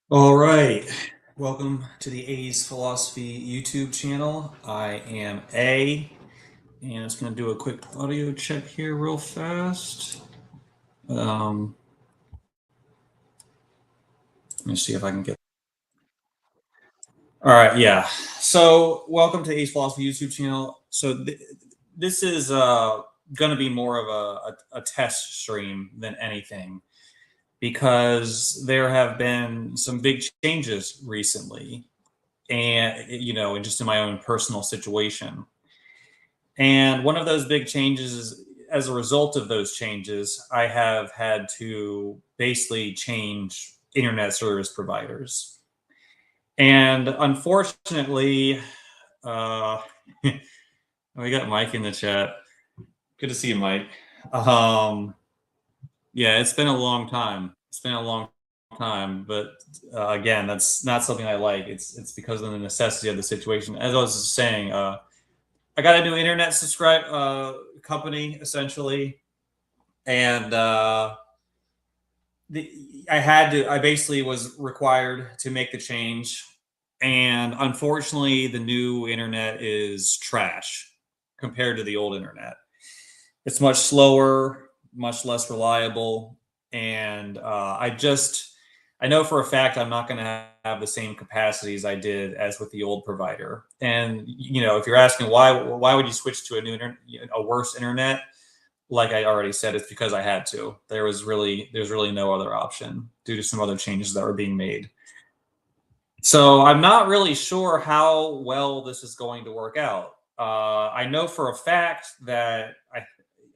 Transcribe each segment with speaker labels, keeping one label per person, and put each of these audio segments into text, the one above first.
Speaker 1: All right. Welcome to the A's Philosophy YouTube channel. I am A, and it's going to do a quick audio check here real fast. Let me see if I can get. All right, yeah. So, welcome to A's Philosophy YouTube channel. So, this is going to be more of a test stream than anything because there have been some big changes recently, and just in my own personal situation. And one of those big changes is as a result of those changes, I have had to basically change internet service providers. And unfortunately, uh, we got Mike in the chat. Good to see you, Mike. Um, yeah, it's been a long time. It's been a long time, but again, that's not something I like. It's because of the necessity of the situation. As I was saying, I got a new internet subscribe company essentially, and I basically was required to make the change, and unfortunately, the new internet is trash compared to the old internet. It's much slower, much less reliable, and I know for a fact I'm not going to have the same capacities I did as with the old provider. And if you're asking why would you switch to a worse internet? Like I already said, it's because I had to. There's really no other option due to some other changes that were being made. So I'm not really sure how well this is going to work out. I know for a fact that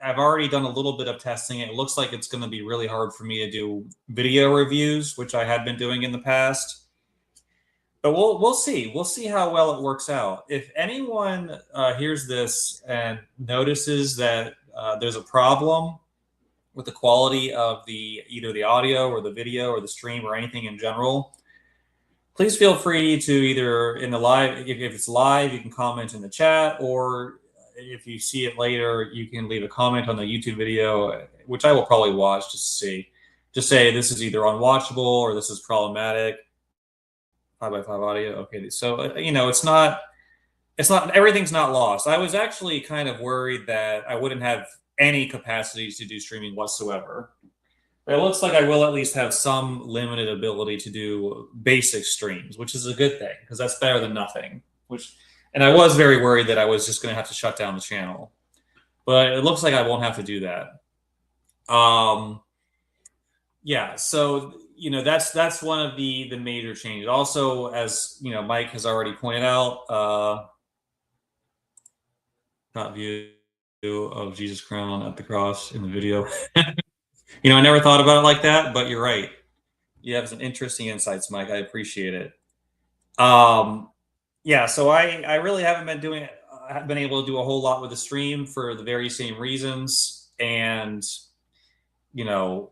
Speaker 1: I've already done a little bit of testing. It looks like it's going to be really hard for me to do video reviews, which I had been doing in the past. But we'll see. We'll see how well it works out. If anyone hears this and notices that there's a problem with the quality of either the audio or the video or the stream or anything in general, please feel free to either in the live, if it's live, you can comment in the chat, or if you see it later, you can leave a comment on the YouTube video, which I will probably watch just to see. Just say this is either unwatchable or this is problematic. 5x5 audio. Okay, so it's not everything's not lost. I was actually kind of worried that I wouldn't have any capacities to do streaming whatsoever. But it looks like I will at least have some limited ability to do basic streams, which is a good thing because that's better than nothing. And I was very worried that I was just going to have to shut down the channel, but it looks like I won't have to do that. Yeah, so that's one of the major changes. Also, as Mike has already pointed out, top view of Jesus crown at the cross in the video. I never thought about it like that, but you're right. You have some interesting insights, Mike. I appreciate it. Yeah, so I really haven't been able to do a whole lot with the stream for the very same reasons, and the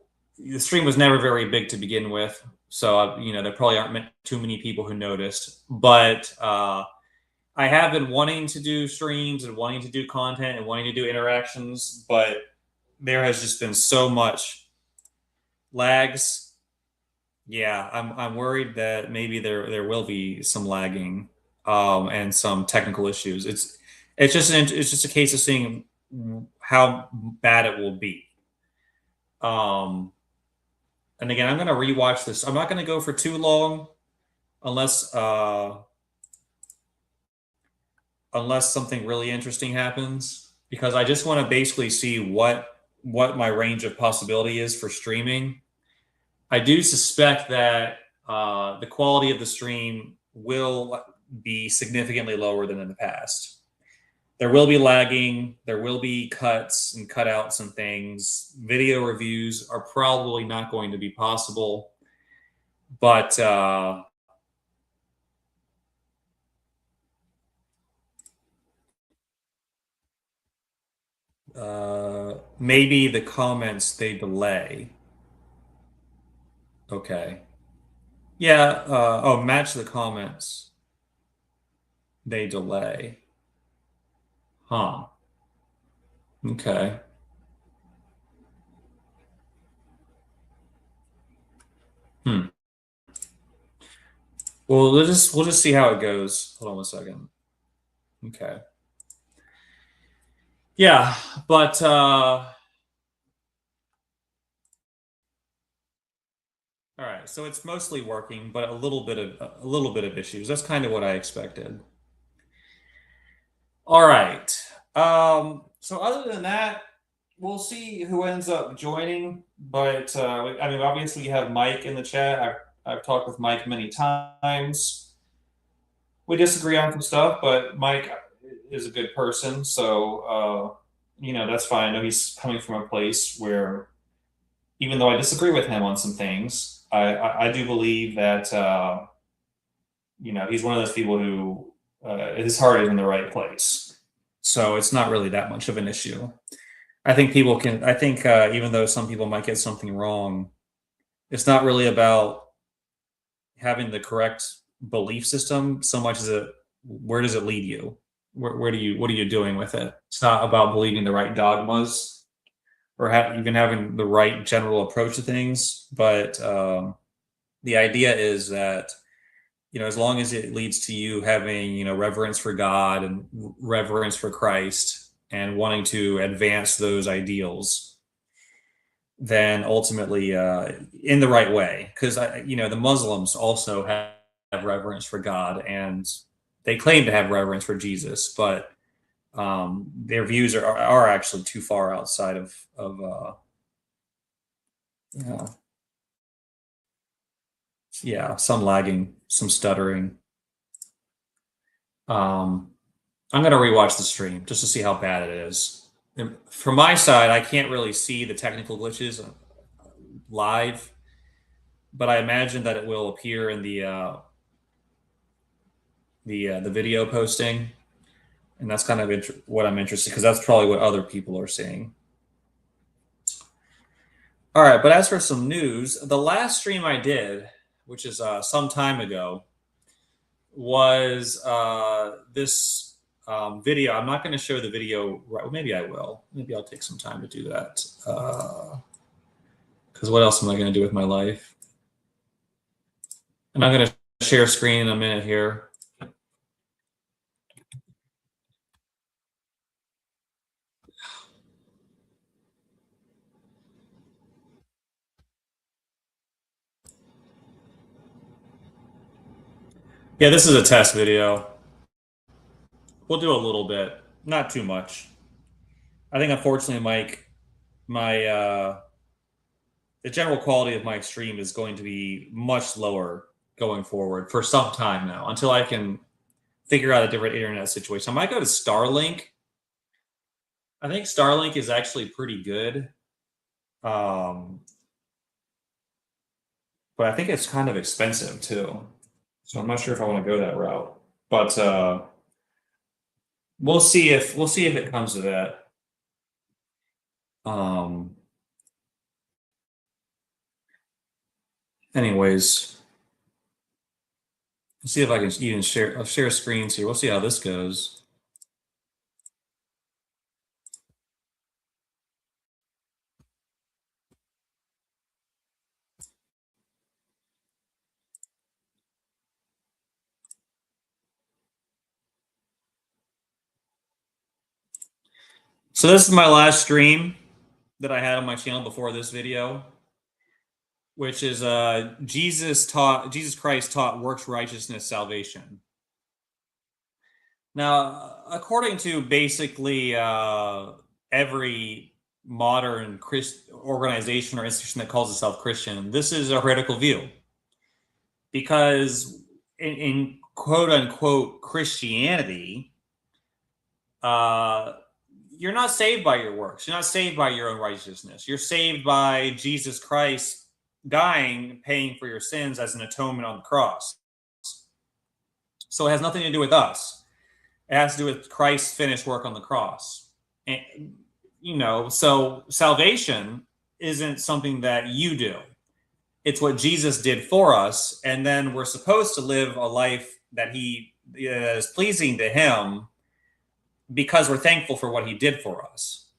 Speaker 1: stream was never very big to begin with, so there probably aren't too many people who noticed, but I have been wanting to do streams and wanting to do content and wanting to do interactions, but there has just been so much lags. Yeah, I'm worried that maybe there will be some lagging and some technical issues. It's just a case of seeing how bad it will be. Um, and again, I'm going to rewatch this. I'm not going to go for too long unless unless something really interesting happens, because I just want to basically see what my range of possibility is for streaming. I do suspect that the quality of the stream will be significantly lower than in the past. There will be lagging, there will be cuts and cutouts and things. Video reviews are probably not going to be possible, but maybe the comments they delay. Okay. Yeah. Oh, match the comments. They delay. Huh. Okay. Hmm. Well, we'll just see how it goes. Hold on a second. Okay. Yeah, but all right. So it's mostly working, but a little bit of issues. That's kind of what I expected. All right. So other than that, we'll see who ends up joining. But I mean, obviously, you have Mike in the chat. I've talked with Mike many times. We disagree on some stuff, but Mike is a good person, so that's fine. I know he's coming from a place where, even though I disagree with him on some things, I do believe that he's one of those people who his heart is in the right place. So it's not really that much of an issue. I think people can. I think even though some people might get something wrong, it's not really about having the correct belief system so much as where does it lead you? Where do you what are you doing with it? It's not about believing the right dogmas or even having the right general approach to things, but the idea is that as long as it leads to you having reverence for God and reverence for Christ and wanting to advance those ideals, then ultimately in the right way, because the Muslims also have reverence for God and they claim to have reverence for Jesus, but their views are actually too far outside of yeah, yeah, some lagging, some stuttering. um I'm gonna rewatch the stream just to see how bad it is. And from my side, I can't really see the technical glitches live, but I imagine that it will appear in the video posting, and that's kind of what I'm interested, because that's probably what other people are seeing. All right, but as for some news, the last stream I did, which is some time ago, was this video. I'm not going to show the video. Right, maybe I will. Maybe I'll take some time to do that. Because what else am I going to do with my life? And I'm going to share screen in a minute here. Yeah, this is a test video. We'll do a little bit, not too much. I think unfortunately, Mike, my the general quality of my stream is going to be much lower going forward for some time now, until I can figure out a different internet situation. I might go to Starlink. I think Starlink is actually pretty good. Um, but I think it's kind of expensive too. So I'm not sure if I want to go that route. But we'll see if it comes to that. Um, anyways, let's see if I can even share screens here. We'll see how this goes. So this is my last stream that I had on my channel before this video, which is Jesus Christ taught works righteousness salvation. Now, according to basically every modern organization or institution that calls itself Christian, this is a heretical view, because in quote unquote Christianity, uh, you're not saved by your works. You're not saved by your own righteousness. You're saved by Jesus Christ dying, paying for your sins as an atonement on the cross. So it has nothing to do with us. It has to do with Christ's finished work on the cross. And, so salvation isn't something that you do. It's what Jesus did for us. And then we're supposed to live a life that he is pleasing to him, because we're thankful for what he did for us.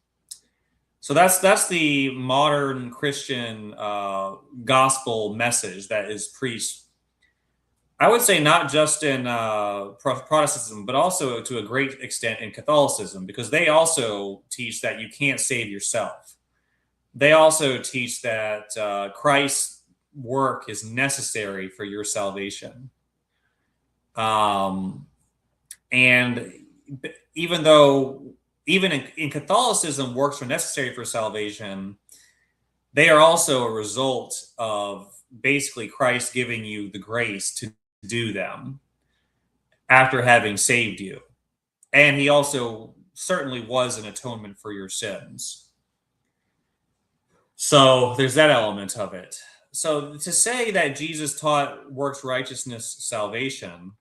Speaker 1: So that's the modern Christian gospel message that is preached. I would say not just in Protestantism, but also to a great extent in Catholicism, because they also teach that you can't save yourself. They also teach that Christ's work is necessary for your salvation. Um, and even though, even in Catholicism, works are necessary for salvation, they are also a result of basically Christ giving you the grace to do them after having saved you. And he also certainly was an atonement for your sins. So there's that element of it. So to say that Jesus taught works righteousness salvation,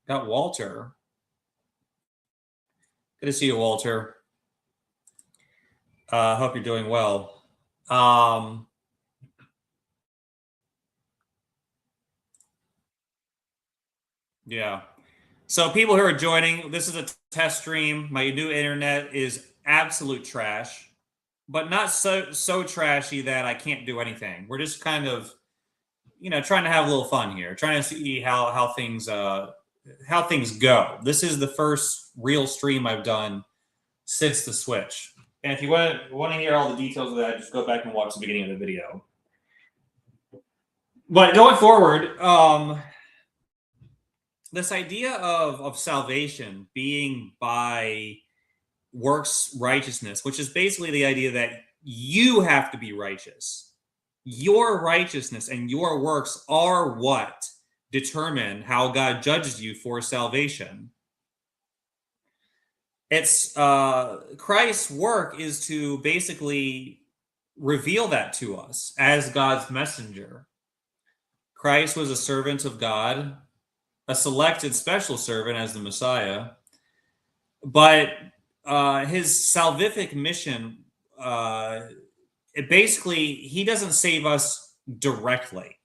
Speaker 1: got Walter. Good to see you, Walter. Hope you're doing well. Um, yeah. So people who are joining, this is a test stream. My new internet is absolute trash, but not so trashy that I can't do anything. We're just kind of, trying to have a little fun here, trying to see how things go. This is the first real stream I've done since the Switch. And if you want to hear all the details of that, just go back and watch the beginning of the video. But going forward, this idea of salvation being by works righteousness, which is basically the idea that you have to be righteous. Your righteousness and your works are what determine how God judges you for salvation. It's Christ's work is to basically reveal that to us as God's messenger. Christ was a servant of God, a selected special servant as the Messiah, but his salvific mission, he doesn't save us directly.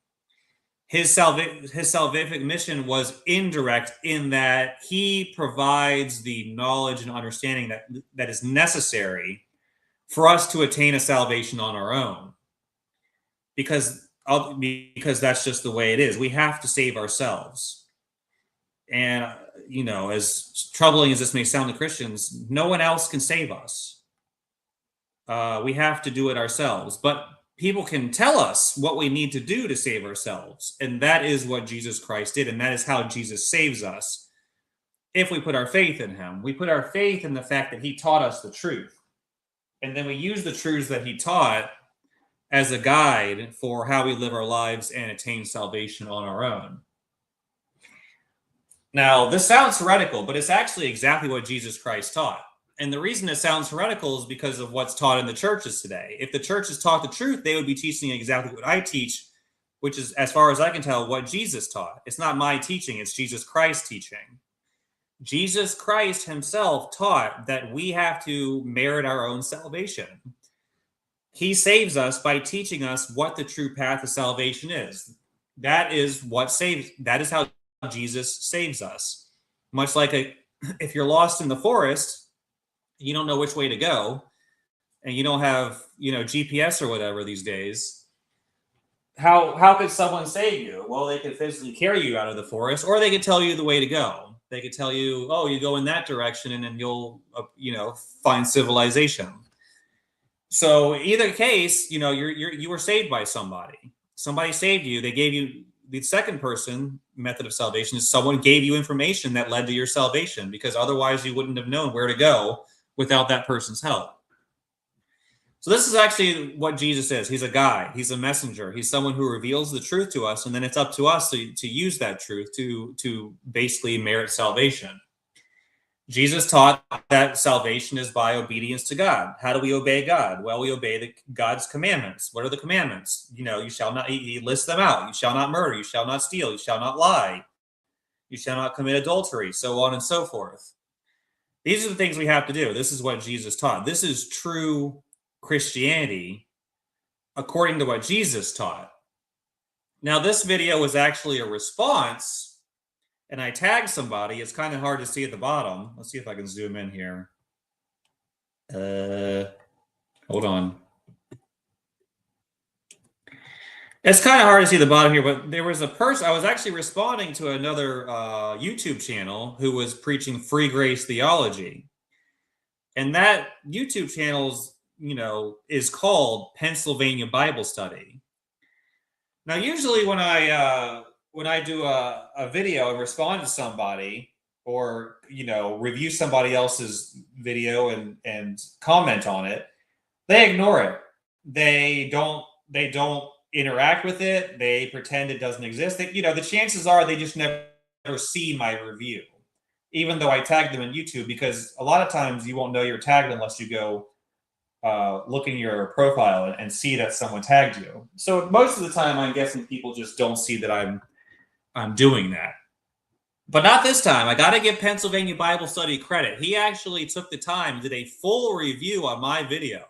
Speaker 1: His salvific mission was indirect in that he provides the knowledge and understanding that is necessary for us to attain a salvation on our own, because that's just the way it is. We have to save ourselves. And as troubling as this may sound to Christians, no one else can save us. We have to do it ourselves. But people can tell us what we need to do to save ourselves. And that is what Jesus Christ did. And that is how Jesus saves us if we put our faith in him. We put our faith in the fact that he taught us the truth. And then we use the truths that he taught as a guide for how we live our lives and attain salvation on our own. Now, this sounds heretical, but it's actually exactly what Jesus Christ taught. And the reason it sounds heretical is because of what's taught in the churches today. If the churches taught the truth, they would be teaching exactly what I teach, which is, as far as I can tell, what Jesus taught. It's not my teaching, it's Jesus Christ teaching. Jesus Christ himself taught that we have to merit our own salvation. He saves us by teaching us what the true path of salvation is. That is how Jesus saves us. Much like if you're lost in the forest, you don't know which way to go, and you don't have GPS or whatever these days. How could someone save you? Well, they could physically carry you out of the forest, or they could tell you the way to go. They could tell you, oh, you go in that direction, and then you'll find civilization. So either case, you were saved by somebody. Somebody saved you. They gave you the second person method of salvation is someone gave you information that led to your salvation, because otherwise you wouldn't have known where to go without that person's help. So this is actually what Jesus is. He's a guide. He's a messenger. He's someone who reveals the truth to us, and then it's up to us to use that truth to basically merit salvation. Jesus taught that salvation is by obedience to God. How do we obey God? Well, we obey God's commandments. What are the commandments? You shall not, he lists them out. You shall not murder. You shall not steal. You shall not lie. You shall not commit adultery, so on and so forth. These are the things we have to do. This is what Jesus taught. This is true Christianity according to what Jesus taught. Now, this video was actually a response, and I tagged somebody. It's kind of hard to see at the bottom. Let's see if I can zoom in here. Hold on. It's kind of hard to see the bottom here, but there was a person. I was actually responding to another YouTube channel who was preaching free grace theology, and that YouTube channel's is called Pennsylvania Bible Study. Now, usually when I do a video and respond to somebody, or review somebody else's video and comment on it, they ignore it. They don't interact with it. They pretend it doesn't exist. The chances are they just never see my review, even though I tagged them in YouTube, because a lot of times you won't know you're tagged unless you go look in your profile and see that someone tagged you. So most of the time, I'm guessing people just don't see that I'm doing that. But not this time. I got to give Pennsylvania Bible Study credit. He actually took the time and did a full review on my video.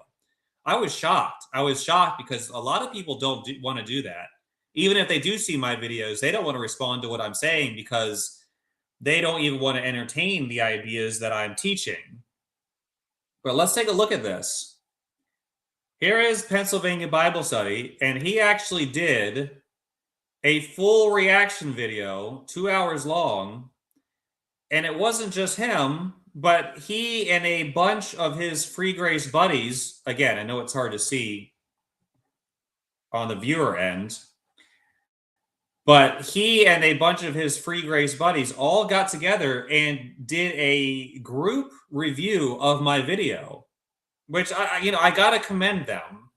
Speaker 1: I was shocked. I was shocked because a lot of people don't want to do that. Even if they do see my videos, they don't want to respond to what I'm saying because they don't even want to entertain the ideas that I'm teaching. But let's take a look at this. Here is Pennsylvania Bible Study, and he actually did a full reaction video, 2 hours long. And it wasn't just him, but he and a bunch of his free grace buddies. Again, I know it's hard to see on the viewer end, but he and a bunch of his free grace buddies all got together and did a group review of my video, which I got to commend them.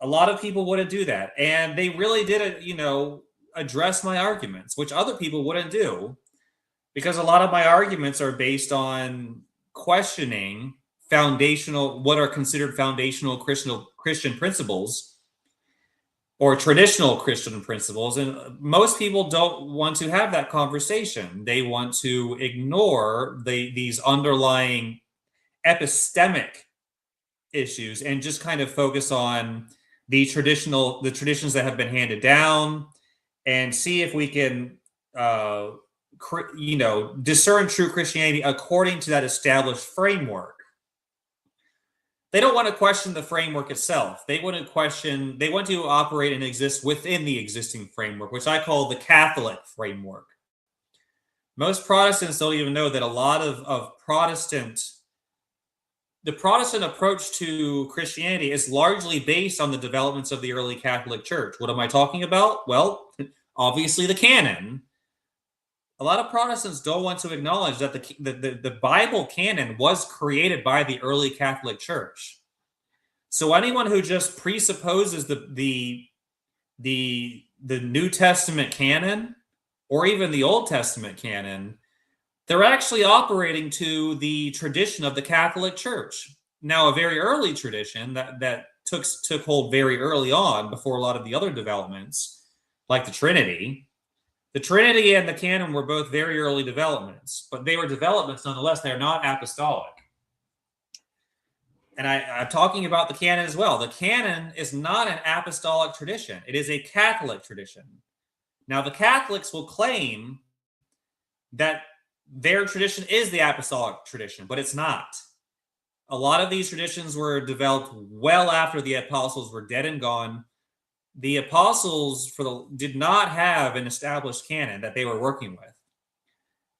Speaker 1: A lot of people wouldn't do that, and they really did address my arguments, which other people wouldn't do, because a lot of my arguments are based on questioning what are considered foundational Christian principles or traditional Christian principles. And most people don't want to have that conversation. They want to ignore these underlying epistemic issues and just kind of focus on the traditions that have been handed down, and see if we can discern true Christianity according to that established framework. They don't want to question the framework itself. They want to operate and exist within the existing framework, which I call the Catholic framework. Most Protestants don't even know that a lot of the Protestant approach to Christianity is largely based on the developments of the early Catholic Church. What am I talking about? Well, obviously the canon. A lot of Protestants don't want to acknowledge that the Bible canon was created by the early Catholic Church. So anyone who just presupposes the New Testament canon, or even the Old Testament canon, they're actually operating to the tradition of the Catholic Church. Now, a very early tradition that took hold very early on, before a lot of the other developments, like the Trinity. The Trinity and the canon were both very early developments, but they were developments nonetheless. They are not apostolic. And I'm talking about the canon as well. The canon is not an apostolic tradition. It is a Catholic tradition. Now, the Catholics will claim that their tradition is the apostolic tradition, but it's not. A lot of these traditions were developed well after the apostles were dead and gone. The apostles did not have an established canon that they were working with.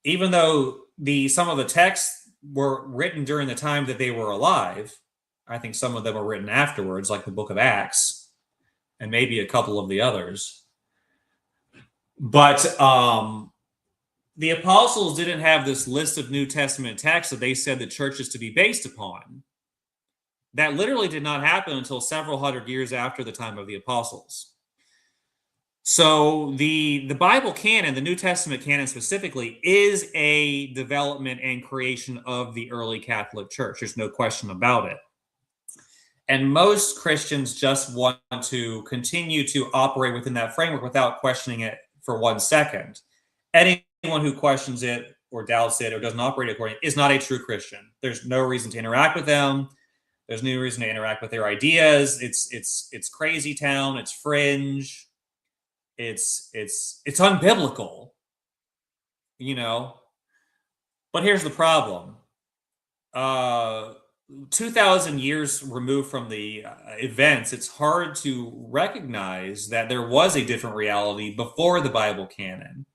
Speaker 1: Even though some of the texts were written during the time that they were alive, I think some of them were written afterwards, like the book of Acts, and maybe a couple of the others. But the apostles didn't have this list of New Testament texts that they said the church is to be based upon. That literally did not happen until several hundred years after the time of the apostles. So the Bible canon, the New Testament canon specifically, is a development and creation of the early Catholic Church. There's no question about it. And most Christians just want to continue to operate within that framework without questioning it for 1 second. Anyone who questions it or doubts it or doesn't operate accordingly is not a true Christian. There's no reason to interact with them. There's no reason to interact with their ideas. It's crazy town. It's fringe. It's unbiblical, But here's the problem. 2,000 years removed from the events, it's hard to recognize that there was a different reality before the Bible canon.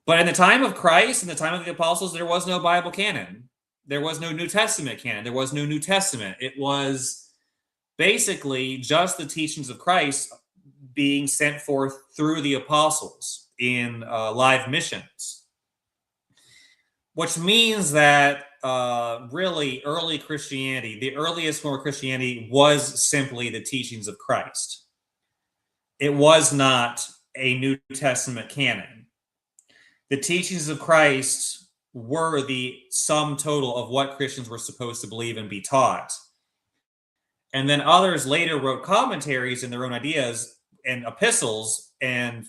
Speaker 1: But in the time of Christ, in the time of the apostles, there was no Bible canon. There was no New Testament canon. There was no New Testament. It was basically just the teachings of Christ being sent forth through the apostles in live missions, which means that really early Christianity, the earliest form of Christianity, was simply the teachings of Christ. It was not a New Testament canon. The teachings of Christ were the sum total of what Christians were supposed to believe and be taught. And then others later wrote commentaries and their own ideas and epistles, and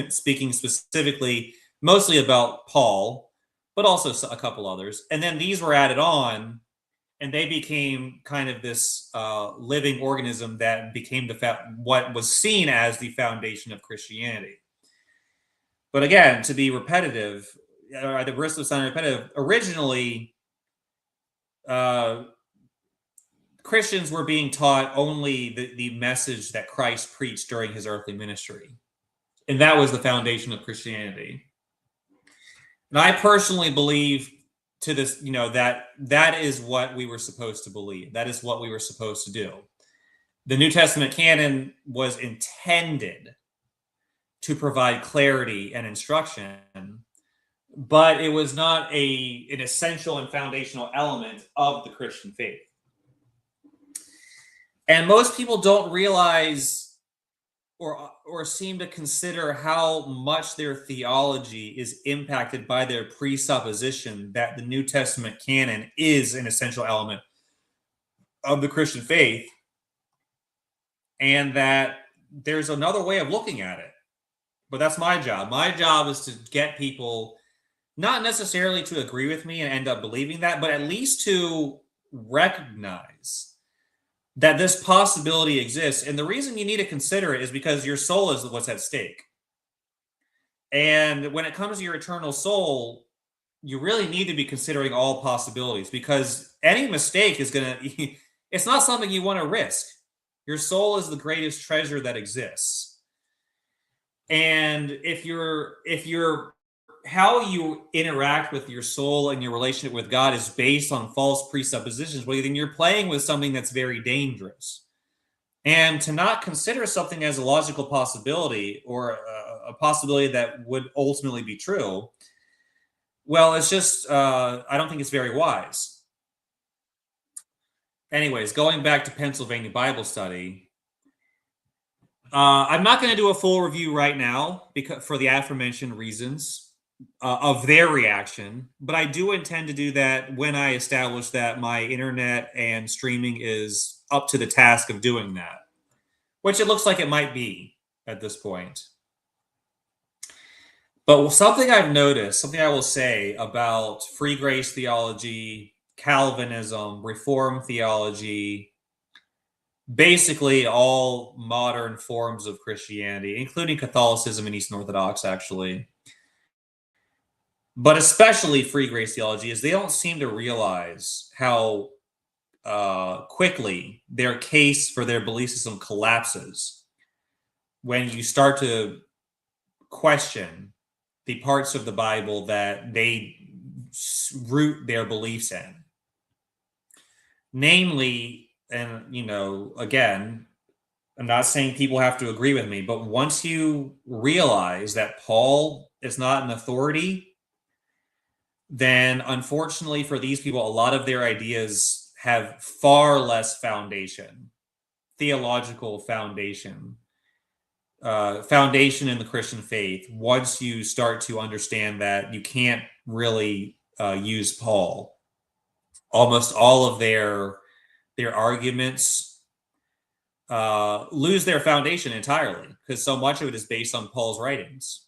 Speaker 1: speaking specifically mostly about Paul, but also a couple others. And then these were added on, and they became kind of this living organism that became what was seen as the foundation of Christianity. But again, to be repetitive, at the risk of sounding repetitive, originally Christians were being taught only the message that Christ preached during his earthly ministry. And that was the foundation of Christianity. And I personally believe to this, that is what we were supposed to believe. That is what we were supposed to do. The New Testament canon was intended to provide clarity and instruction, but it was not an essential and foundational element of the Christian faith. And most people don't realize or seem to consider how much their theology is impacted by their presupposition that the New Testament canon is an essential element of the Christian faith, and that there's another way of looking at it. But that's my job. My job is to get people not necessarily to agree with me and end up believing that, but at least to recognize that this possibility exists. And the reason you need to consider it is because your soul is what's at stake. And when it comes to your eternal soul, you really need to be considering all possibilities, because any mistake is it's not something you want to risk. Your soul is the greatest treasure that exists. And if how you interact with your soul and your relationship with God is based on false presuppositions, well, then you're playing with something that's very dangerous. And to not consider something as a logical possibility or a possibility that would ultimately be true, well, it's just, I don't think it's very wise. Anyways, going back to Pennsylvania Bible Study, I'm not going to do a full review right now because for the aforementioned reasons of their reaction, but I do intend to do that when I establish that my internet and streaming is up to the task of doing that, which it looks like it might be at this point. But something I've noticed, something I will say about free grace theology, Calvinism, Reformed theology, basically all modern forms of Christianity, including Catholicism and Eastern Orthodox, actually, but especially free grace theology, is they don't seem to realize how quickly their case for their belief system collapses when you start to question the parts of the Bible that they root their beliefs in. Namely, and again, I'm not saying people have to agree with me, but once you realize that Paul is not an authority, then unfortunately for these people, a lot of their ideas have far less foundation, theological foundation, foundation in the Christian faith, once you start to understand that you can't really use Paul. Almost all of their arguments lose their foundation entirely, because so much of it is based on Paul's writings.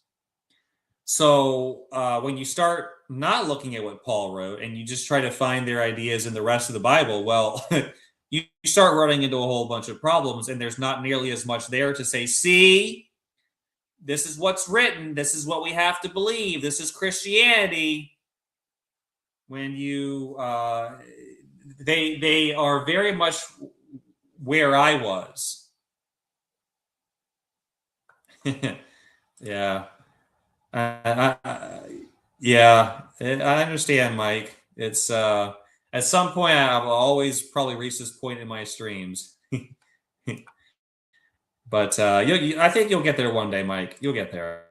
Speaker 1: So when you start not looking at what Paul wrote and you just try to find their ideas in the rest of the Bible, well, you start running into a whole bunch of problems, and there's not nearly as much there to say, see, this is what's written, this is what we have to believe, this is Christianity. When you they are very much where I was. Yeah. Yeah, I understand, Mike. It's at some point I've always probably reached this point in my streams, but I think you'll get there one day, Mike. You'll get there.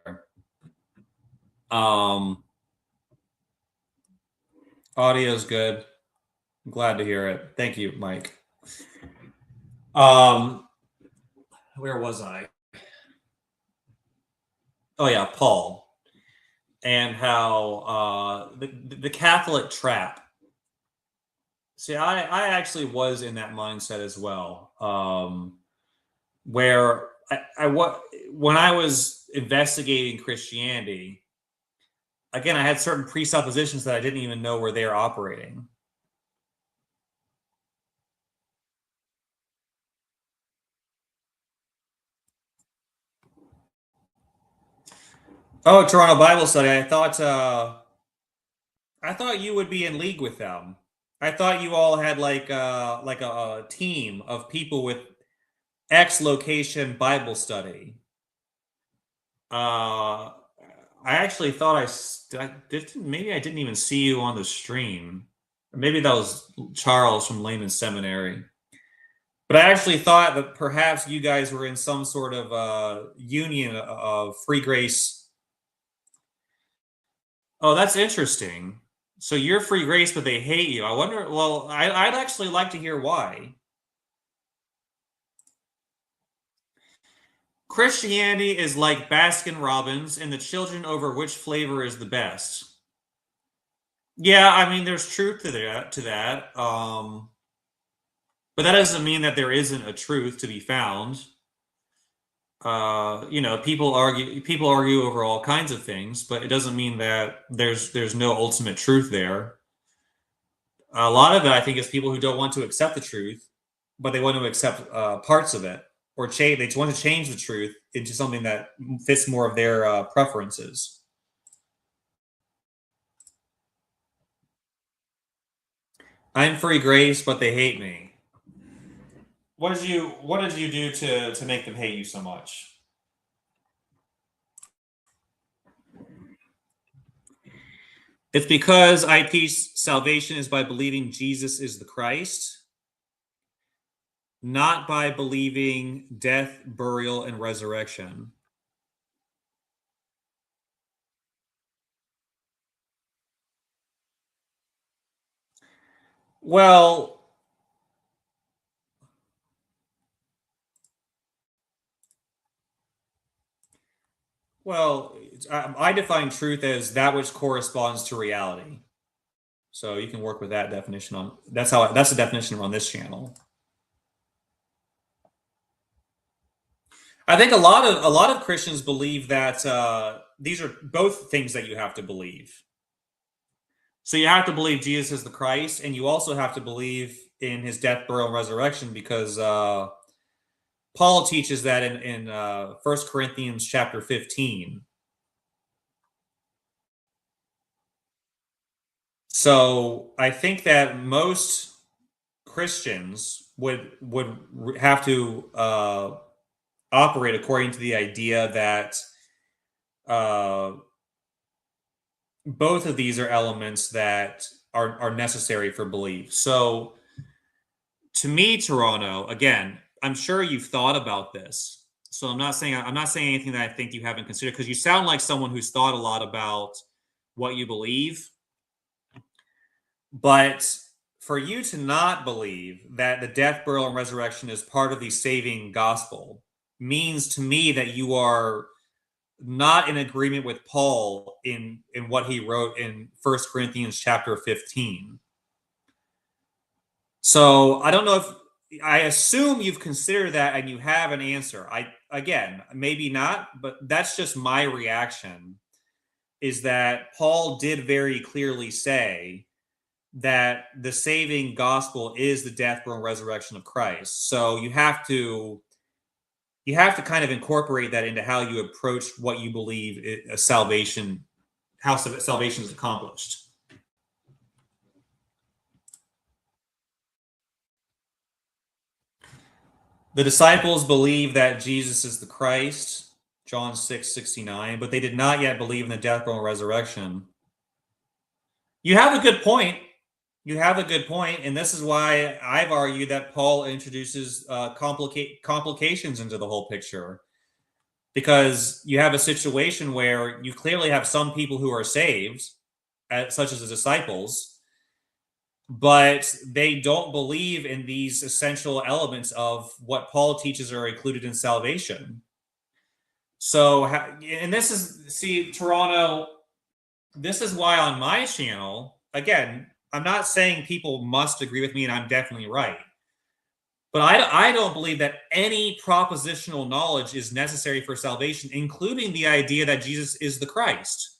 Speaker 1: Um, Audio's good. I'm glad to hear it. Thank you, Mike. Um, where was I? Oh yeah, Paul, and how the Catholic trap. See, I actually was in that mindset as well. Where I what when I was investigating Christianity, again, I had certain presuppositions that I didn't even know were there operating. Oh, Toronto Bible Study. I thought you would be in league with them. I thought you all had like a team of people with X location Bible study. Uh, I actually thought maybe I didn't even see you on the stream. Or maybe that was Charles from Lehman Seminary. But I actually thought that perhaps you guys were in some sort of union of free grace. Oh, that's interesting. So you're free grace, but they hate you. I wonder. Well, I'd actually like to hear why. Christianity is like Baskin Robbins and the children over which flavor is the best. Yeah, I mean, there's truth to that. But that doesn't mean that there isn't a truth to be found. People argue over all kinds of things, but it doesn't mean that there's no ultimate truth there. A lot of it, I think, is people who don't want to accept the truth, but they want to accept parts of it, or change. They want to change the truth into something that fits more of their preferences. I'm free grace, but they hate me. What did you do to make them hate you so much? It's because I teach salvation is by believing Jesus is the Christ, not by believing death, burial, and resurrection. Well, well, I define truth as that which corresponds to reality. So you can work with that definition on. That's the definition on this channel. I think a lot of Christians believe that these are both things that you have to believe. So you have to believe Jesus is the Christ, and you also have to believe in his death, burial, and resurrection, because Paul teaches that in 1 Corinthians chapter 15. So I think that most Christians would have to operate according to the idea that uh, both of these are elements that are necessary for belief. So to me, Toronto, again, I'm sure you've thought about this. So I'm not saying anything that I think you haven't considered, because you sound like someone who's thought a lot about what you believe. But for you to not believe that the death, burial, and resurrection is part of the saving gospel means to me that you are not in agreement with Paul in what he wrote in 1 Corinthians chapter 15. So I don't know if I assume you've considered that and you have an answer. I again, maybe not, but that's just my reaction, is that Paul did very clearly say that the saving gospel is the death, burial, and resurrection of Christ. So you have to kind of incorporate that into how you approach what you believe salvation, how salvation is accomplished. The disciples believe that Jesus is the Christ, John 6:69, but they did not yet believe in the death, burial, and resurrection. You have a good point. You have a good point, and this is why I've argued that Paul introduces complications into the whole picture, because you have a situation where you clearly have some people who are saved, such as the disciples, but they don't believe in these essential elements of what Paul teaches are included in salvation. So, and this is, see, Toronto, this is why on my channel, again, I'm not saying people must agree with me and I'm definitely right. But I don't believe that any propositional knowledge is necessary for salvation, including the idea that Jesus is the Christ.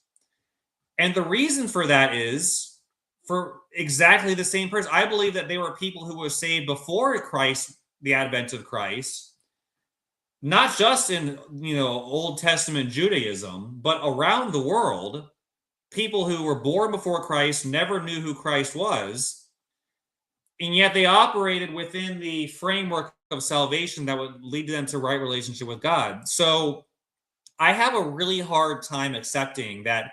Speaker 1: And the reason for that is for exactly the same person. I believe that there were people who were saved before Christ, the advent of Christ, not just in Old Testament Judaism, but around the world, people who were born before Christ never knew who Christ was, and yet they operated within the framework of salvation that would lead them to right relationship with God. So I have a really hard time accepting that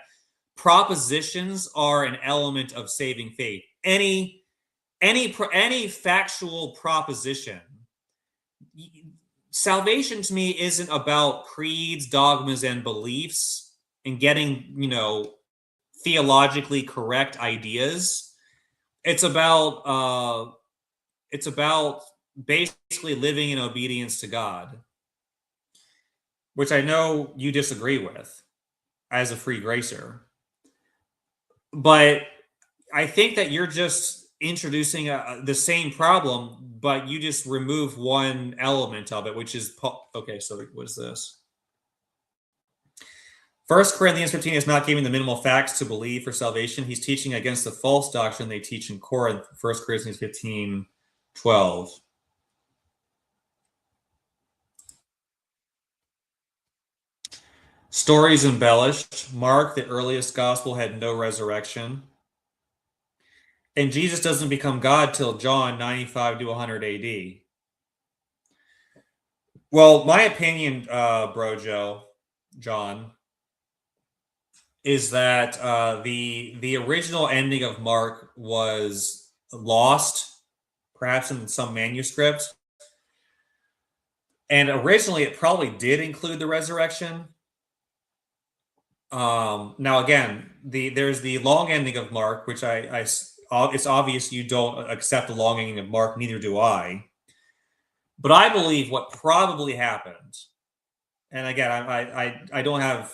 Speaker 1: propositions are an element of saving faith. Any factual proposition. Salvation to me isn't about creeds, dogmas, and beliefs and getting, theologically correct ideas. It's about it's about basically living in obedience to God, which I know you disagree with as a free gracer. But I think that you're just introducing the same problem, but you just remove one element of it, which is okay. So what is this? First Corinthians 15 is not giving the minimal facts to believe for salvation. He's teaching against the false doctrine they teach in Corinth. First Corinthians 15:12. Stories embellished. Mark, the earliest gospel, had no resurrection. And Jesus doesn't become God till John 95 to 100 AD. Well, my opinion, Brojo, John, is that the original ending of Mark was lost, perhaps in some manuscript. And originally, it probably did include the resurrection. Now, again, there's the long ending of Mark, which it's obvious you don't accept the long ending of Mark. Neither do I. But I believe what probably happened, and again, I don't have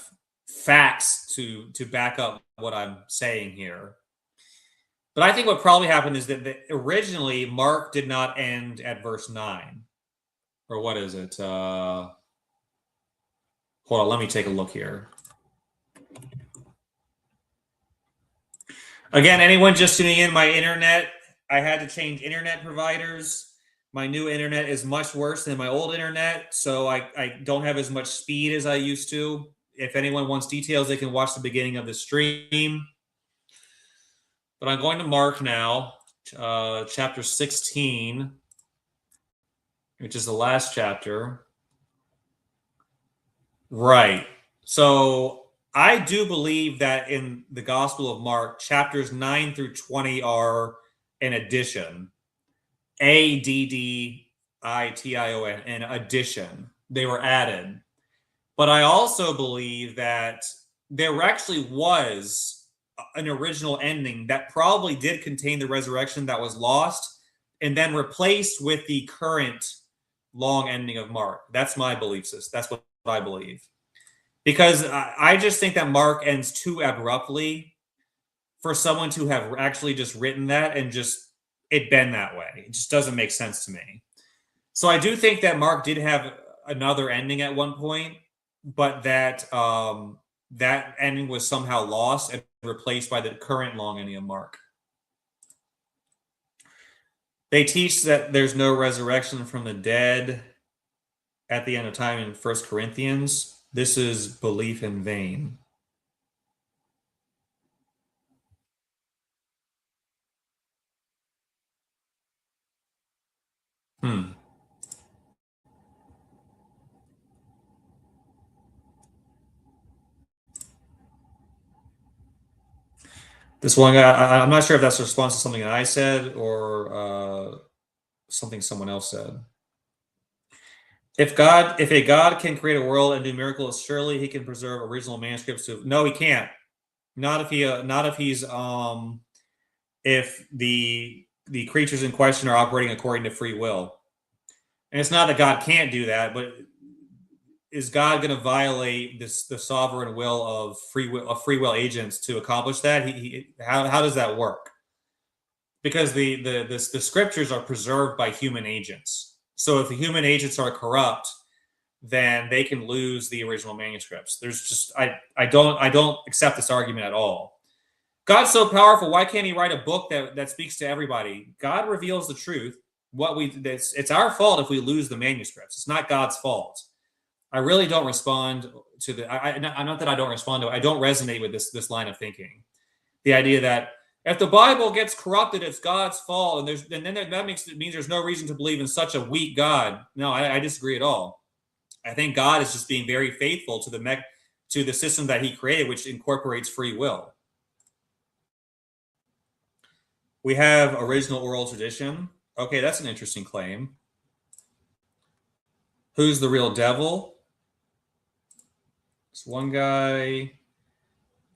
Speaker 1: facts to back up what I'm saying here. But I think what probably happened is that originally Mark did not end at verse 9. Or what is it? Hold on, let me take a look here. Again, anyone just tuning in, my internet, I had to change internet providers. My new internet is much worse than my old internet, so I don't have as much speed as I used to. If anyone wants details, they can watch the beginning of the stream. But I'm going to Mark now, chapter 16, which is the last chapter. Right. So I do believe that in the Gospel of Mark, chapters 9 through 20 are an addition. ADDITION, an addition. They were added. But I also believe that there actually was an original ending that probably did contain the resurrection that was lost and then replaced with the current long ending of Mark. That's my belief system. That's what I believe. Because I just think that Mark ends too abruptly for someone to have actually just written that and just it been that way. It just doesn't make sense to me. So I do think that Mark did have another ending at one point, but that ending was somehow lost and replaced by the current long ending of Mark. They teach that there's no resurrection from the dead at the end of time in First Corinthians. This is belief in vain. Hmm. This one guy, I'm not sure if that's a response to something that I said or something someone else said. If a God can create a world and do miracles, surely he can preserve original manuscripts. No, he can't. Not if not if he's if the creatures in question are operating according to free will. And it's not that God can't do that, but is God going to violate the sovereign will of free will agents to accomplish that? How does that work? Because the scriptures are preserved by human agents. So if the human agents are corrupt, then they can lose the original manuscripts. There's just I don't accept this argument at all. God's so powerful. Why can't he write a book that speaks to everybody? God reveals the truth. It's our fault if we lose the manuscripts. It's not God's fault. I really don't respond to the. Not that I don't respond to it. I don't resonate with this line of thinking. The idea that if the Bible gets corrupted, it's God's fault, and then that means there's no reason to believe in such a weak God. No, I disagree at all. I think God is just being very faithful to the system that He created, which incorporates free will. We have original oral tradition. Okay, that's an interesting claim. Who's the real devil? It's one guy.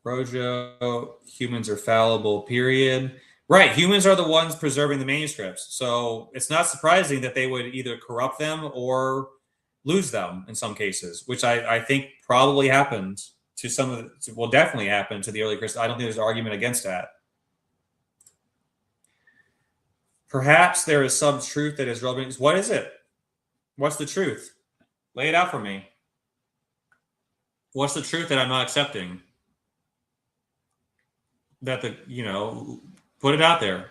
Speaker 1: Rojo, humans are fallible, period. Right, humans are the ones preserving the manuscripts. So it's not surprising that they would either corrupt them or lose them in some cases, which I think probably happened to some of the, will definitely happen to the early Christians. I don't think there's an argument against that. Perhaps there is some truth that is relevant. What is it? What's the truth? Lay it out for me. What's the truth that I'm not accepting? That put it out there.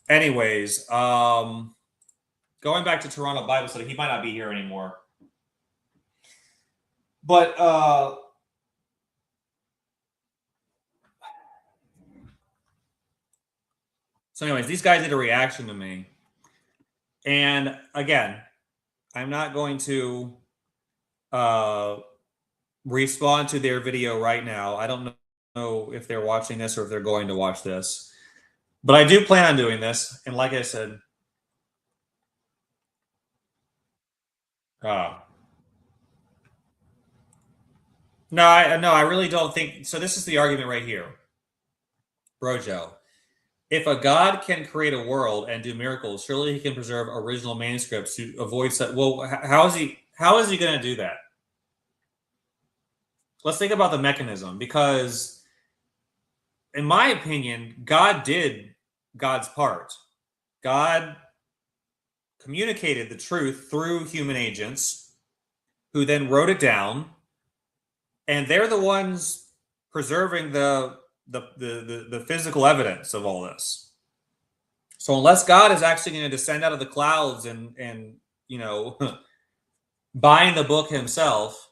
Speaker 1: Anyways, going back to Toronto Bible Study, he might not be here anymore. But so anyways, these guys did a reaction to me. And again, I'm not going to respond to their video right now. I don't know if they're watching this or if they're going to watch this. But I do plan on doing this. And like I said, no, I really don't think so. This is the argument right here, Brojo. If a God can create a world and do miracles, surely he can preserve original manuscripts to avoid such. Well, how is he going to do that? Let's think about the mechanism, because in my opinion, God did God's part. God communicated the truth through human agents who then wrote it down, and they're the ones preserving the physical evidence of all this. So unless God is actually going to descend out of the clouds and bind the book himself,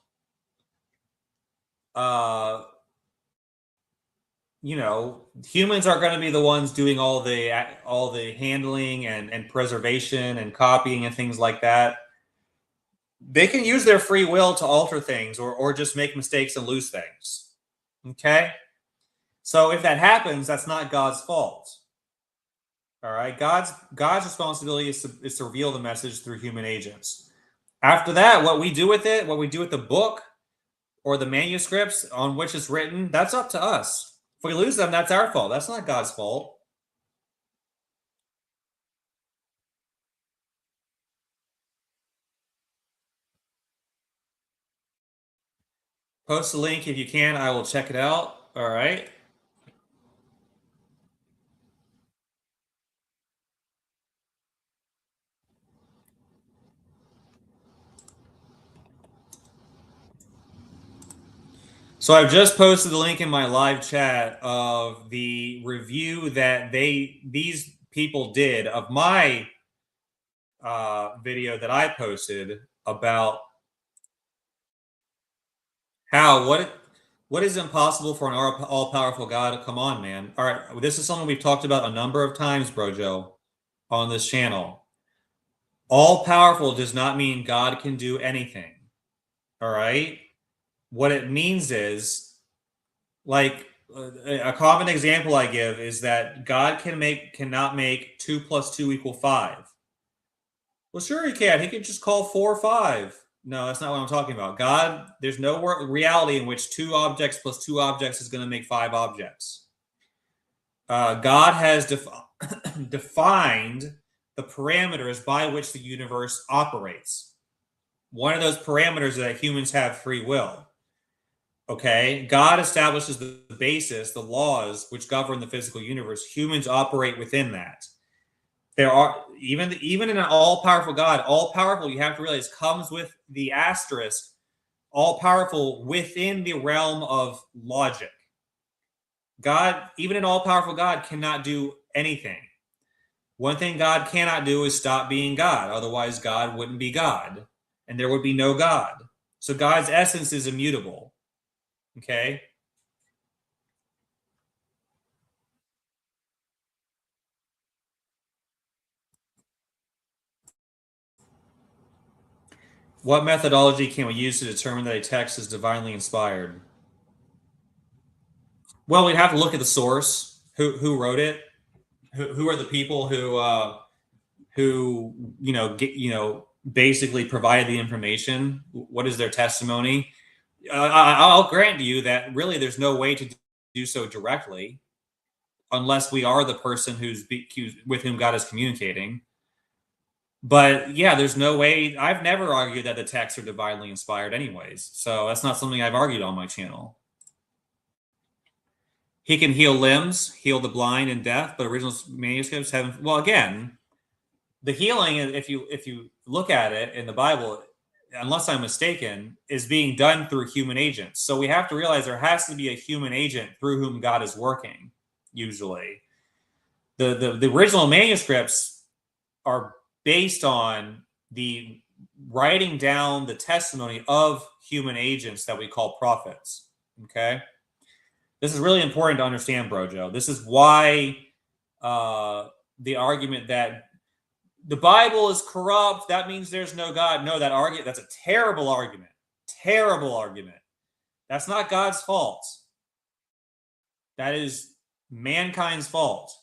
Speaker 1: humans are going to be the ones doing all the handling and preservation and copying and things like that. They can use their free will to alter things or just make mistakes and lose things. Okay? So if that happens, that's not God's fault. All right? God's responsibility is to reveal the message through human agents. After that, what we do with it, what we do with the book or the manuscripts on which it's written, that's up to us. If we lose them, that's our fault. That's not God's fault. Post the link if you can. I will check it out. All right. So I've just posted the link in my live chat of the review that these people did of my video that I posted about what is impossible for an all-powerful God. Come on, man. All right, this is something we've talked about a number of times, Brojo, on this channel. All-powerful does not mean God can do anything. All right? What it means is, like, A common example I give is that God cannot make 2 + 2 = 5. Well, sure he can. He can just call 4 5. No, that's not what I'm talking about. God, there's no reality in which 2 objects + 2 objects is going to make 5 objects. God has defined the parameters by which the universe operates. One of those parameters is that humans have free will. Okay, God establishes the basis, the laws which govern the physical universe. Humans operate within that. There are even in an all-powerful God, all-powerful, you have to realize, comes with the asterisk, all-powerful within the realm of logic. God, even an all-powerful God, cannot do anything. One thing God cannot do is stop being God. Otherwise, God wouldn't be God, and there would be no God. So God's essence is immutable. Okay. What methodology can we use to determine that a text is divinely inspired? Well, we'd have to look at the source. Who wrote it? Who are the people who basically provided the information? What is their testimony? I'll grant you that really there's no way to do so directly unless we are the person with whom God is communicating. But yeah, there's no way. I've never argued that the texts are divinely inspired, anyways. So that's not something I've argued on my channel. He can heal limbs, heal the blind and deaf, but original manuscripts haven't. Well, again, the healing, if you look at it in the Bible, unless I'm mistaken, is being done through human agents. So we have to realize there has to be a human agent through whom God is working. Usually, the original manuscripts are based on the writing down the testimony of human agents that we call prophets. Okay, this is really important to understand, Brojo. This is why the argument that the Bible is corrupt, that means there's no God. No, that's a terrible argument. Terrible argument. That's not God's fault. That is mankind's fault.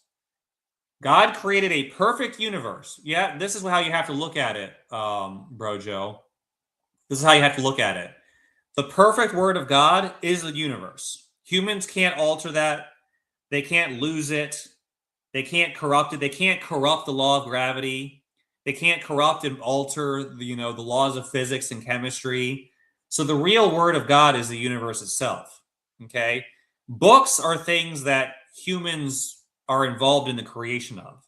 Speaker 1: God created a perfect universe. Yeah, this is how you have to look at it, Brojo. This is how you have to look at it. The perfect word of God is the universe. Humans can't alter that. They can't lose it. They can't corrupt it. They can't corrupt the law of gravity. They can't corrupt and alter the laws of physics and chemistry. So the real word of God is the universe itself. Okay? Books are things that humans are involved in the creation of.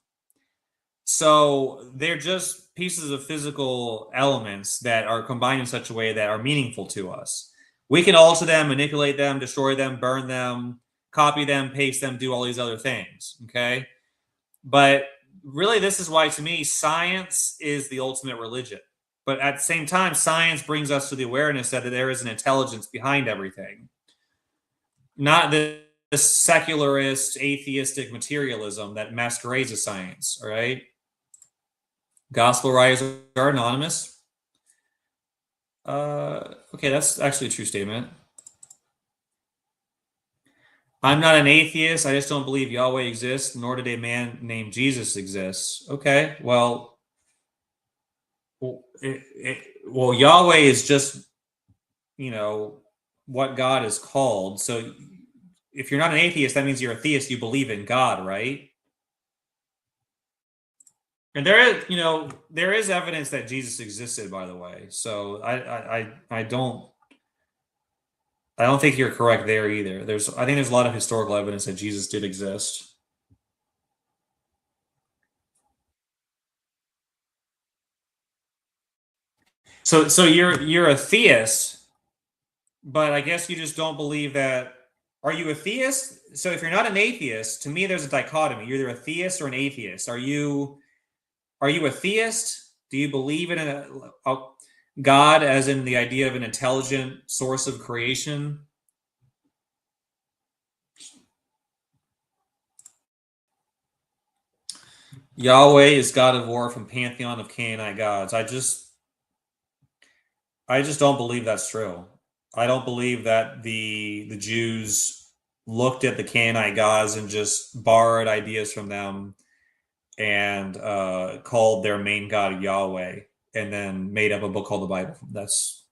Speaker 1: So they're just pieces of physical elements that are combined in such a way that are meaningful to us. We can alter them, manipulate them, destroy them, burn them, copy them, paste them, do all these other things. Okay? But really, this is why, to me, science is the ultimate religion. But at the same time, science brings us to the awareness that there is an intelligence behind everything, not the secularist, atheistic materialism that masquerades as science. All right. Gospel writers are anonymous. Okay, that's actually a true statement. I'm not an atheist. I just don't believe Yahweh exists, nor did a man named Jesus exist. Okay, well, Yahweh is just, what God is called. So if you're not an atheist, that means you're a theist. You believe in God, right? And there is evidence that Jesus existed, by the way. So I don't think you're correct there either. I think there's a lot of historical evidence that Jesus did exist. So you're a theist, but I guess you just don't believe that. Are you a theist? So if you're not an atheist, to me there's a dichotomy. You're either a theist or an atheist. Are you a theist? Do you believe in a God as in the idea of an intelligent source of creation? Yahweh is God of war from pantheon of Canaanite gods. I just don't believe that's true. I don't believe that the Jews looked at the Canaanite gods and just borrowed ideas from them and called their main god Yahweh, and then made up a book called the Bible. That's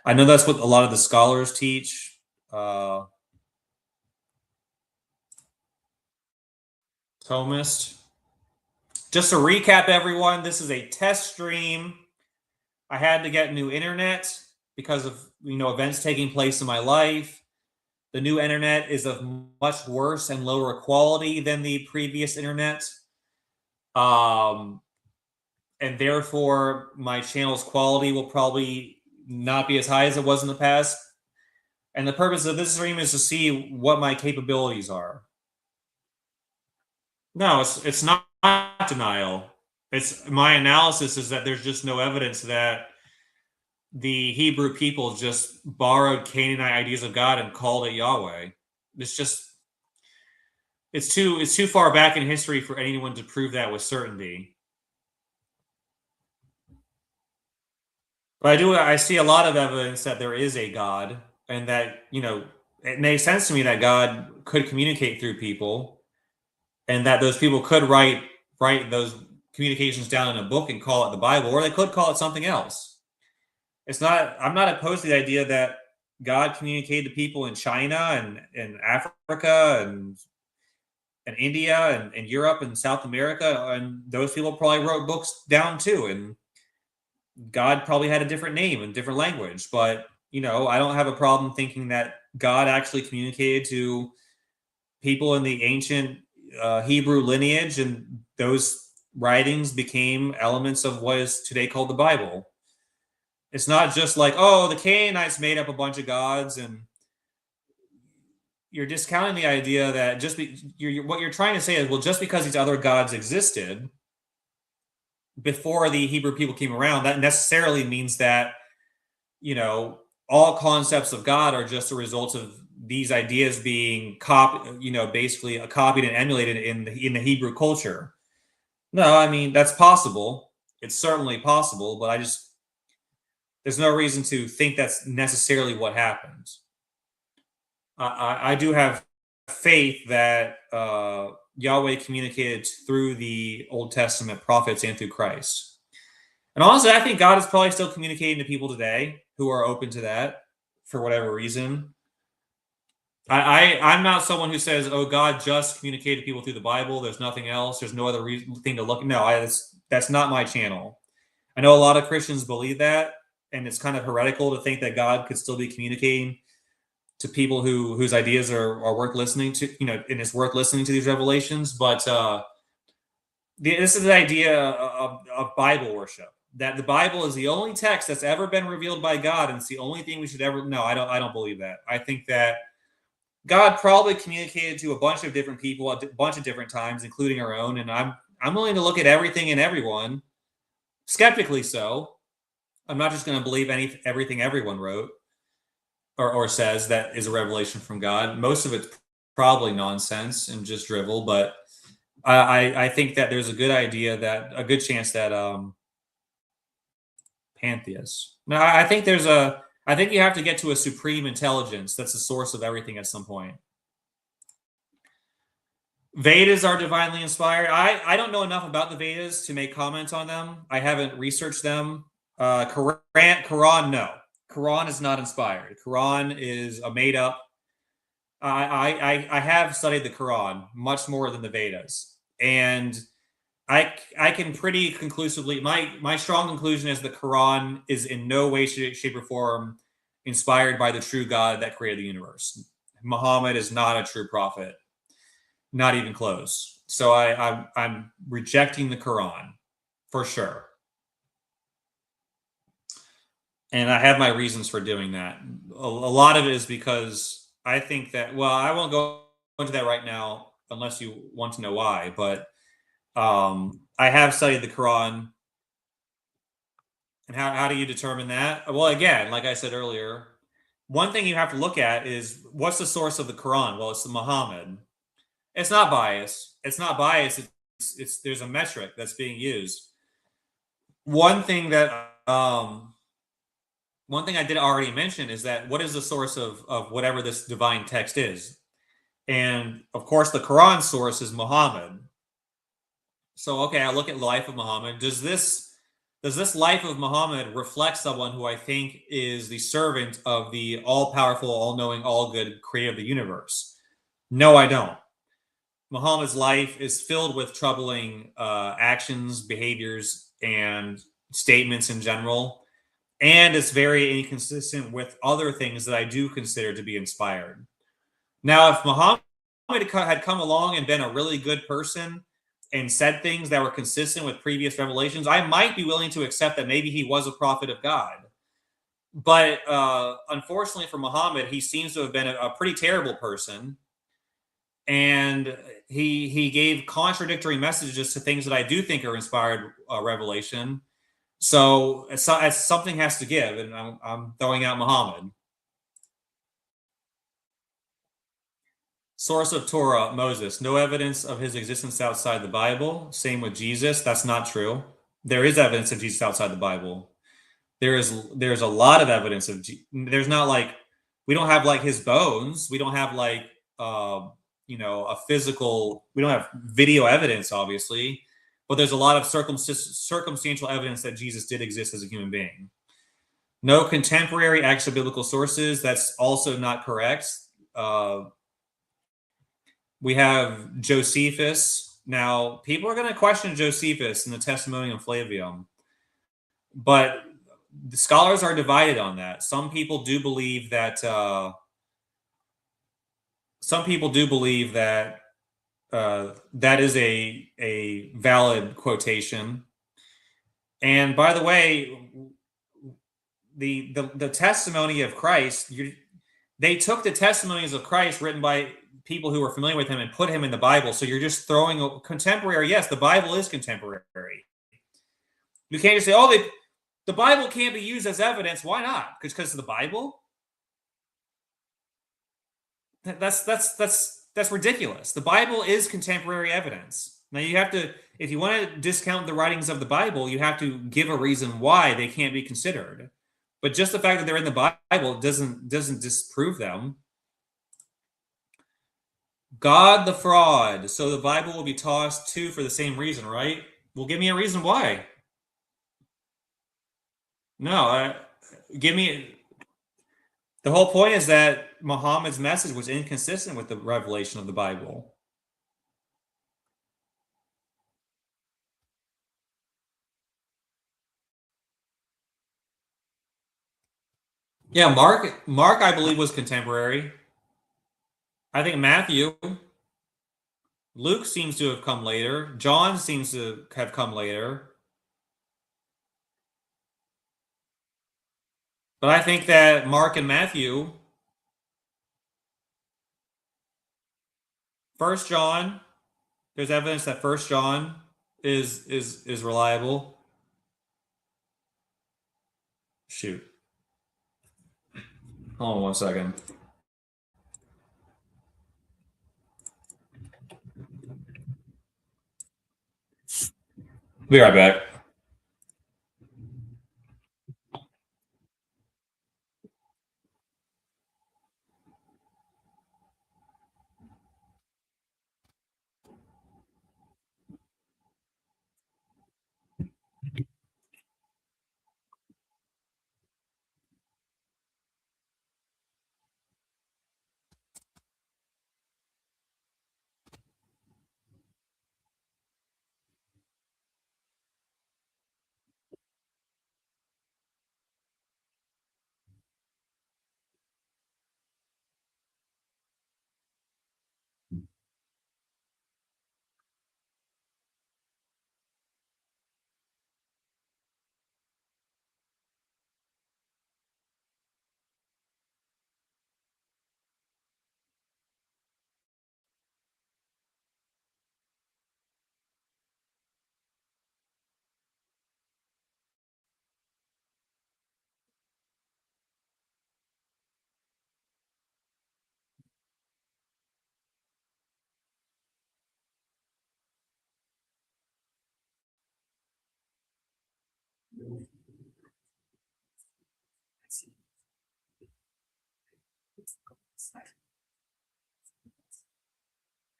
Speaker 1: I know that's what a lot of the scholars teach. Uh, Thomist. Just to recap, everyone, this is a test stream. I had to get new internet because of events taking place in my life. The new internet is of much worse and lower quality than the previous internet. Um, and therefore my channel's quality will probably not be as high as it was in the past. And the purpose of this stream is to see what my capabilities are. No, it's not denial. It's my analysis is that there's just no evidence that the Hebrew people just borrowed Canaanite ideas of God and called it Yahweh. It's just it's too far back in history for anyone to prove that with certainty. But I see a lot of evidence that there is a God, and that it makes sense to me that God could communicate through people, and that those people could write those communications down in a book and call it the Bible, or they could call it something else. It's not. I'm not opposed to the idea that God communicated to people in China and Africa and India and Europe and South America, and those people probably wrote books down too. And God probably had a different name and different language, but I don't have a problem thinking that God actually communicated to people in the ancient Hebrew lineage, and those writings became elements of what is today called the Bible. It's not just like, oh, the Canaanites made up a bunch of gods, and you're discounting the idea that what you're trying to say is, well, just because these other gods existed before the Hebrew people came around, that necessarily means that all concepts of God are just a result of these ideas being basically copied and emulated in the Hebrew culture. No, I mean that's possible. It's certainly possible, but there's no reason to think that's necessarily what happened. I do have faith that Yahweh communicated through the Old Testament prophets and through Christ. And honestly, I think God is probably still communicating to people today who are open to that for whatever reason. I'm not someone who says, "Oh, God just communicated to people through the Bible. There's nothing else. There's no other thing to look." No, that's not my channel. I know a lot of Christians believe that, and it's kind of heretical to think that God could still be communicating to people whose ideas are worth listening to. And it's worth listening to these revelations. But this is the idea of Bible worship. That the Bible is the only text that's ever been revealed by God, and it's the only thing we should ever. No, I don't. I don't believe that. I think that God probably communicated to a bunch of different people at a bunch of different times, including our own. And I'm willing to look at everything and everyone, skeptically so. I'm not just going to believe everything everyone wrote or says that is a revelation from God. Most of it's probably nonsense and just drivel, but I think that there's a good chance that pantheists. No, I think you have to get to a supreme intelligence that's the source of everything at some point. Vedas are divinely inspired. I don't know enough about the Vedas to make comments on them. I haven't researched them. Quran, no. Quran is not inspired. Quran is a made up. I have studied the Quran much more than the Vedas, and I can pretty conclusively my strong conclusion is the Quran is in no way, shape, or form inspired by the true God that created the universe. Muhammad is not a true prophet, not even close. So I'm rejecting the Quran for sure, and I have my reasons for doing that. A lot of it is because I think that, well, I won't go into that right now unless you want to know why, but I have studied the Quran. And how do you determine that? Well, again, like I said earlier, one thing you have to look at is what's the source of the Quran? Well, it's the Muhammad. It's not bias. It's not bias. It's there's a metric that's being used. One thing that one thing I did already mention is that what is the source of whatever this divine text is? And of course, the Quran source is Muhammad. So okay, I look at the life of Muhammad. Does this life of Muhammad reflect someone who I think is the servant of the all-powerful, all-knowing, all-good creator of the universe? No, I don't. Muhammad's life is filled with troubling actions, behaviors, and statements in general, and it's very inconsistent with other things that I do consider to be inspired. Now, if Muhammad had come along and been a really good person and said things that were consistent with previous revelations, I might be willing to accept that maybe he was a prophet of God. But unfortunately for Muhammad, he seems to have been a pretty terrible person, and he gave contradictory messages to things that I do think are inspired revelation. So as something has to give, and I'm throwing out Muhammad. Source of Torah, Moses. No evidence of his existence outside the Bible. Same with Jesus. That's not true. There is evidence of Jesus outside the Bible. There's a lot of evidence of there's not like we don't have like his bones. We don't have like a physical. We don't have video evidence, obviously, but there's a lot of circumstantial evidence that Jesus did exist as a human being. No contemporary extra biblical sources. That's also not correct. Uh, we have Josephus. Now, people are going to question Josephus in the Testimonium Flavium, but the scholars are divided on that. Some people do believe that. That is a valid quotation. And by the way, the testimony of Christ, they took the testimonies of Christ written by people who were familiar with him and put him in the Bible. So you're just throwing a contemporary. Yes, the Bible is contemporary. You can't just say, "Oh, the Bible can't be used as evidence." Why not? Because of the Bible? That's ridiculous. The Bible is contemporary evidence. Now you have to, if you want to discount the writings of the Bible, you have to give a reason why they can't be considered. But just the fact that they're in the Bible doesn't disprove them. God the fraud. So the Bible will be tossed too for the same reason, right? Well, give me a reason why. No, give me. The whole point is that Muhammad's message was inconsistent with the revelation of the Bible. Yeah, Mark, I believe was contemporary. I think Matthew, Luke seems to have come later. John seems to have come later. But I think that Mark and Matthew, First John, there's evidence that First John is reliable. Shoot. Hold on one second. Be right back.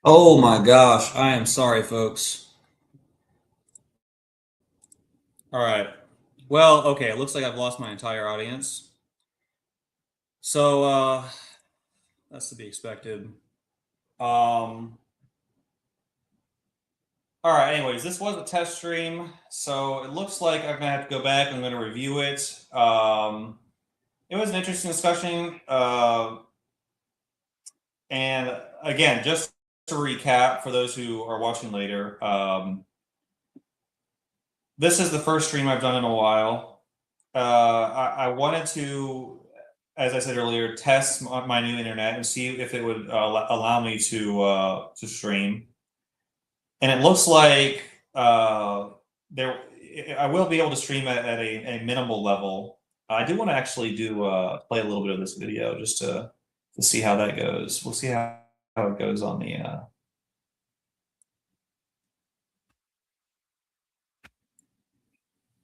Speaker 1: Oh my gosh, I am sorry, folks. All right. Well, okay, it looks like I've lost my entire audience. So, that's to be expected. All right, anyways, this was a test stream, so it looks like I'm gonna have to go back. I'm gonna review it. It was an interesting discussion. And again, just to recap for those who are watching later, this is the first stream I've done in a while. I wanted to, as I said earlier, test my new internet and see if it would allow me to stream. And it looks like there I will be able to stream at a minimal level. I do want to actually do play a little bit of this video just to see how that goes. We'll see how it goes on the.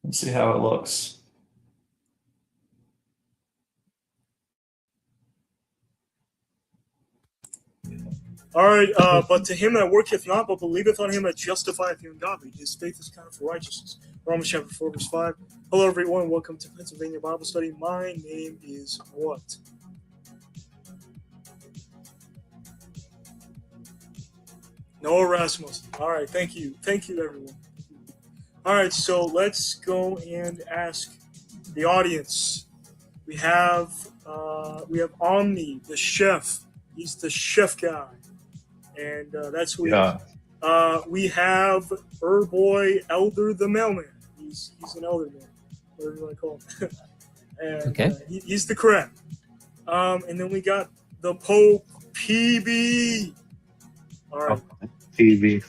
Speaker 1: Let's see how it looks.
Speaker 2: All right, but to him that worketh not, but believeth on him that justifieth you in God, his faith is counted for righteousness. Romans chapter 4, verse 5. Hello, everyone. Welcome to Pennsylvania Bible Study. My name is what? Noah Rasmussen. All right, thank you. Thank you, everyone. All right, so let's go and ask the audience. We have Omni, the chef. He's the chef guy. And that's who we have Boy Elder the Mailman. He's an elder man, whatever you want to call him. And
Speaker 3: okay.
Speaker 2: He's the crap. And then we got the Pope PB. All right.
Speaker 4: PB.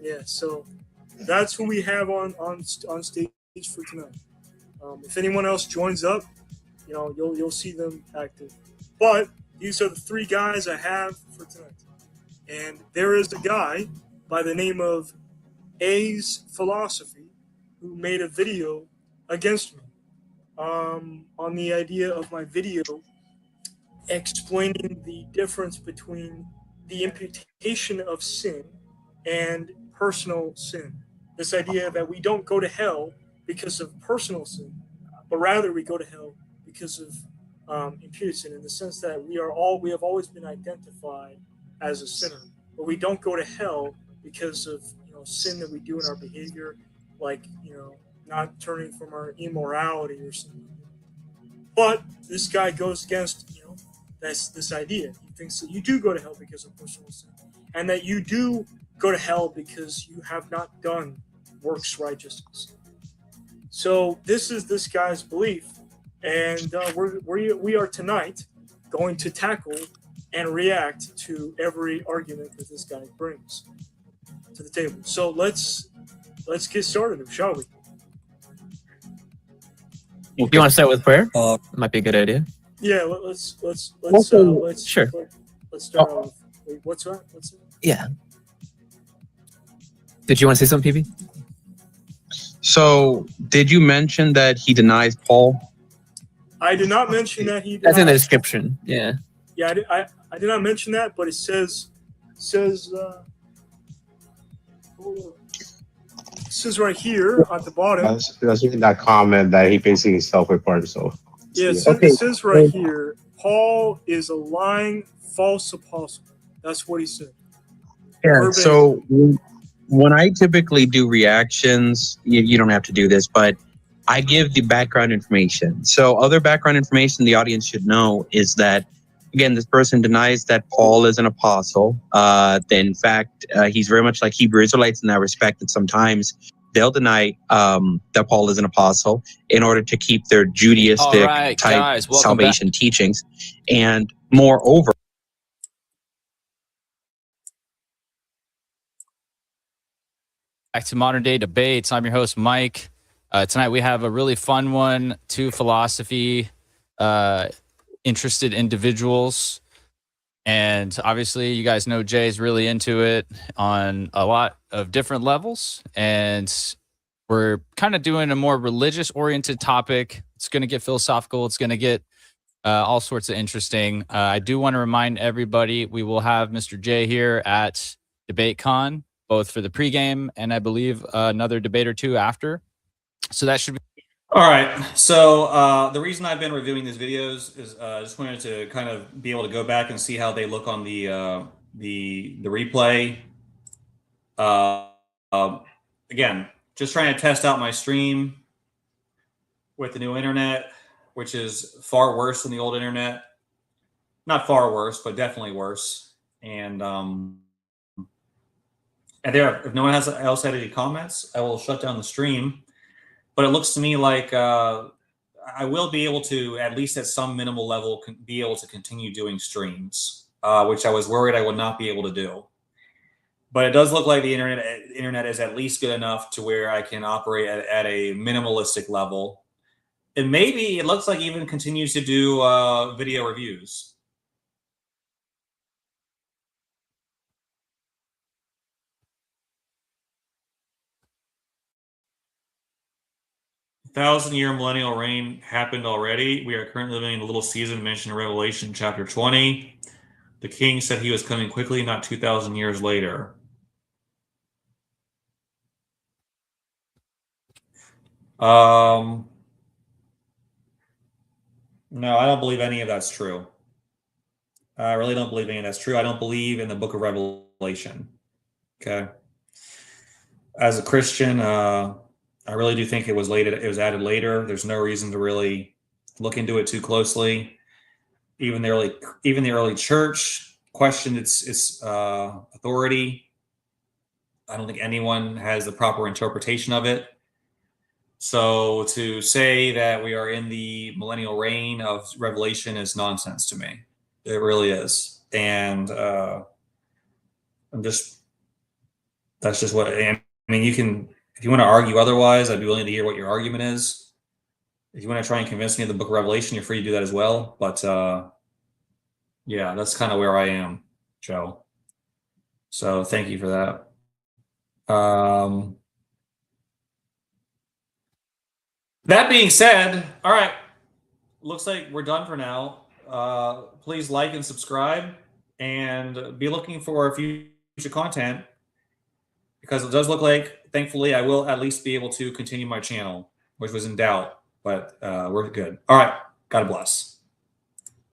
Speaker 2: Yeah, so that's who we have on stage for tonight. If anyone else joins up, you'll see them active. But these are the three guys I have for tonight. And there is a guy by the name of A's Philosophy who made a video against me on the idea of my video explaining the difference between the imputation of sin and personal sin. This idea that we don't go to hell because of personal sin, but rather we go to hell because of imputed sin, in the sense that we have always been identified as a sinner, but we don't go to hell because of sin that we do in our behavior, like not turning from our immorality or something. But this guy goes against this idea. He thinks that you do go to hell because of personal sin, and that you do go to hell because you have not done works righteousness. So this is this guy's belief, and we are tonight going to tackle and react to every argument that this guy brings to the table. So let's get started, shall we?
Speaker 3: Do you want to start with prayer? Might be a good idea.
Speaker 2: Yeah, let's
Speaker 3: sure.
Speaker 2: Let's start off. Wait, what's that?
Speaker 3: Yeah. Did you want to say something, PB?
Speaker 4: So, did you mention that he denies Paul?
Speaker 2: I did not mention that he denies.
Speaker 3: That's in the description. Yeah.
Speaker 2: Yeah, I did not mention that, but it says right here at the bottom.
Speaker 4: That's in that comment that he basically self-reported. So
Speaker 2: yeah, it says right here, Paul is a lying, false apostle. That's what he said.
Speaker 4: Yeah.
Speaker 2: Verbatim.
Speaker 4: So when I typically do reactions, you don't have to do this, but I give the background information. So other background information the audience should know is that, again, this person denies that Paul is an apostle. In fact, he's very much like Hebrew Israelites in that respect, that sometimes they'll deny that Paul is an apostle in order to keep their Judaistic type salvation teachings. And moreover,
Speaker 5: back to Modern Day Debates. I'm your host, Mike. Tonight we have a really fun one, two philosophy interested individuals. And obviously you guys know Jay's really into it on a lot of different levels. And we're kind of doing a more religious oriented topic. It's going to get philosophical. It's going to get all sorts of interesting. I do want to remind everybody we will have Mr. J here at DebateCon, both for the pregame and I believe another debate or two after. So that should be.
Speaker 1: All right. So the reason I've been reviewing these videos is I just wanted to kind of be able to go back and see how they look on the replay. Again, just trying to test out my stream with the new internet, which is far worse than the old internet. Not far worse, but definitely worse. And there, if no one else had any comments, I will shut down the stream. But it looks to me like I will be able to, at least at some minimal level, be able to continue doing streams, which I was worried I would not be able to do. But it does look like the internet is at least good enough to where I can operate at a minimalistic level. And maybe it looks like even continues to do video reviews. Thousand-year millennial reign happened already. We are currently living in a little season mentioned in Revelation chapter 20. The king said he was coming quickly, not 2,000 years later. No, I don't believe any of that's true. I really don't believe any of that's true. I don't believe in the book of Revelation. Okay. As a Christian, I really do think it was added later. There's no reason to really look into it too closely. Even the early church questioned its authority. I don't think anyone has the proper interpretation of it. So to say that we are in the millennial reign of Revelation is nonsense to me. It really is. And that's just what I mean. If you want to argue otherwise, I'd be willing to hear what your argument is. If you want to try and convince me of the book of Revelation, you're free to do that as well. But yeah, that's kind of where I am, Joe. So thank you for that. That being said, all right, looks like we're done for now. Please like and subscribe and be looking for future content, because it does look like, thankfully, I will at least be able to continue my channel, which was in doubt, but we're good. All right. God bless.